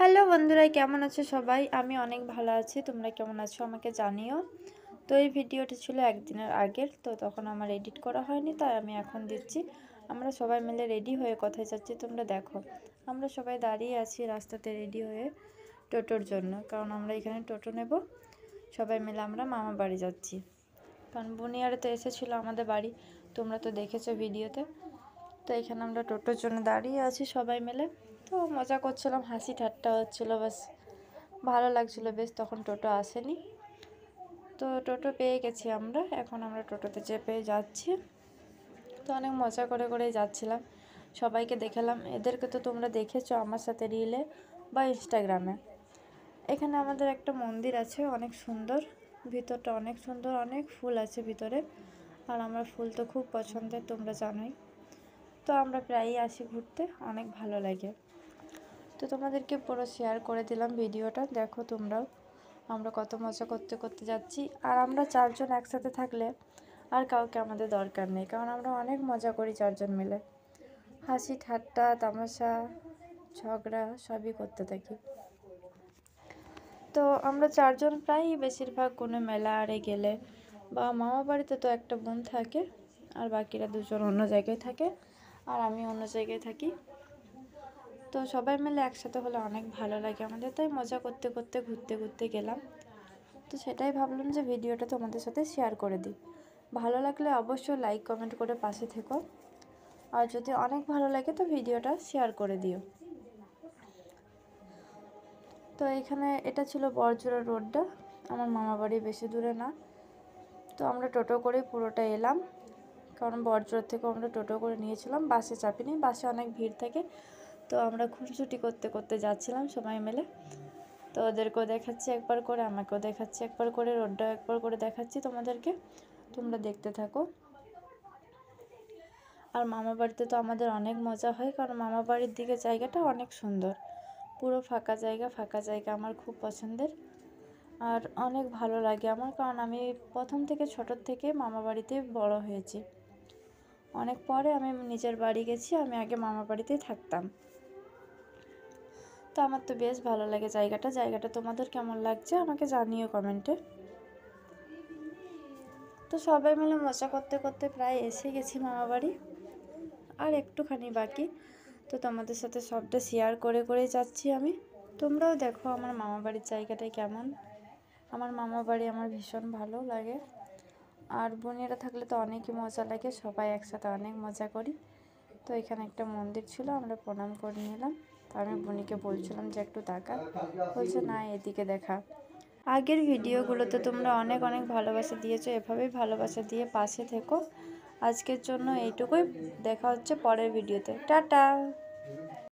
Hello বন্ধুরা, কেমন আছো সবাই? আমি অনেক ভালো আছি। তোমরা কেমন আছো আমাকে জানিও। তো এই ভিডিওটি ছিল একদিনের আগের, তো তখন আমার এডিট করা হয়নি, তাই আমি এখন দিচ্ছি। আমরা সবাই মিলে রেডি হয়ে কোথায় যাচ্ছি তোমরা দেখো। আমরা সবাই দাঁড়িয়ে আছি রাস্তাতে রেডি হয়ে টোটোর জন্য, কারণ আমরা এখানে টোটো নেব। সবাই মিলে আমরা মামা বাড়ি যাচ্ছি, কারণ বুনিয়ারে তো এসেছিলো আমাদের বাড়ি, তোমরা তো দেখেছো ভিডিওতে। তো এখানে আমরা টোটোর জন্য দাঁড়িয়ে আছি সবাই মিলে। তো মজা করছিলাম, হাসি ঠাট্টা হচ্ছিলো, বাস ভালো লাগছিলো বেশ। তখন টোটো আসেনি, তো টোটো পেয়ে গেছি আমরা। এখন আমরা টোটোতে চেপে যাচ্ছি। তো অনেক মজা করে করেই যাচ্ছিলাম। সবাইকে দেখালাম, এদেরকে তো তোমরা দেখেছো আমার সাথে রিলে বা ইনস্টাগ্রামে। এখানে আমাদের একটা মন্দির আছে, অনেক সুন্দর, ভিতরটা অনেক সুন্দর, অনেক ফুল আছে ভিতরে। আর আমার ফুল তো খুব পছন্দের, তোমরা জানোই। তো আমরা প্রায়ই আসি ঘুরতে, অনেক ভালো লাগে। তো তোমাদেরকে পুরো শেয়ার করে দিলাম ভিডিওটা, দেখো তোমরাও আমরা কত মজা করতে করতে যাচ্ছি। আর আমরা চারজন একসাথে থাকলে আর কাউকে আমাদের দরকার নেই, কারণ আমরা অনেক মজা করি চারজন মিলে। হাসি ঠাট্টা তামাশা ঝগড়া সবই করতে থাকি। তো আমরা চারজন প্রায়ই বেশিরভাগ কোনো মেলা আরে গেলে বা মামা বাড়িতে তো একটা বোন থাকে, আর বাকিরা দুজন অন্য জায়গায় থাকে, আর আমি অন্য জায়গায় থাকি। তো সবাই মিলে একসাথে হলে অনেক ভালো লাগে আমাদের, তাই মজা করতে করতে ঘুরতে ঘুরতে গেলাম। তো সেটাই ভাবলাম যে ভিডিওটা তোমাদের সাথে শেয়ার করে দিই। ভালো লাগলে অবশ্যই লাইক কমেন্ট করে পাশে থেকো, আর যদি অনেক ভালো লাগে তো ভিডিওটা শেয়ার করে দিও। তো এখানে এটা ছিল বড়জোড়া রোডটা, আমার মামা বাড়ি বেশি দূরে না। তো আমরা টোটো করেই পুরোটা এলাম, কারণ বড়জোড়া থেকে আমরা টোটো করে নিয়েছিলাম, বাসে চাপিনি, বাসে অনেক ভিড় থাকে। তো আমরা খুনসুটি করতে করতে যাচ্ছিলাম সবাই মিলে। তো ওদেরকেও দেখাচ্ছি একবার করে, আমাকেও দেখাচ্ছি একবার করে, রোডটাও একবার করে দেখাচ্ছি তোমাদেরকে, তোমরা দেখতে থাকো। আর মামা বাড়িতে তো আমাদের অনেক মজা হয়, কারণ মামা বাড়ির দিকে জায়গাটা অনেক সুন্দর, পুরো ফাঁকা জায়গা, ফাঁকা জায়গা আমার খুব পছন্দের। আর অনেক ভালো লাগে আমার, কারণ আমি প্রথম থেকে ছোটোর থেকে মামা বাড়িতে বড় হয়েছি। অনেক পরে আমি নিজের বাড়ি গেছি, আমি আগে মামা বাড়িতেই থাকতাম। তো আমার তো বেশ ভালো লাগে জায়গাটা তোমাদের কেমন লাগছে আমাকে জানিও কমেন্টে। তো সবাই মিলে মজা করতে করতে প্রায় এসে গেছি মামা বাড়ি, আর একটুখানি বাকি। তো তোমাদের সাথে সবটা শেয়ার করে করে যাচ্ছি আমি। তোমরাও দেখো আমার মামা বাড়ির জায়গাটাই কেমন। আমার মামা বাড়ি আমার ভীষণ ভালো লাগে, আর বোনেরা থাকলে তো অনেকই মজা লাগে, সবাই একসাথে অনেক মজা করি। তো এখানে একটা মন্দির ছিল, আমরা প্রণাম করে নিলাম। তো আমি বোনিকে বলছিলাম যে একটু দেখা, বলছে না এদিকে দেখা। আগের ভিডিওগুলোতে তোমরা অনেক অনেক ভালোবাসা দিয়েছো, এভাবেই ভালোবাসা দিয়ে পাশে থেকো। আজকের জন্য এইটুকুই, দেখা হচ্ছে পরের ভিডিওতে। টাটা।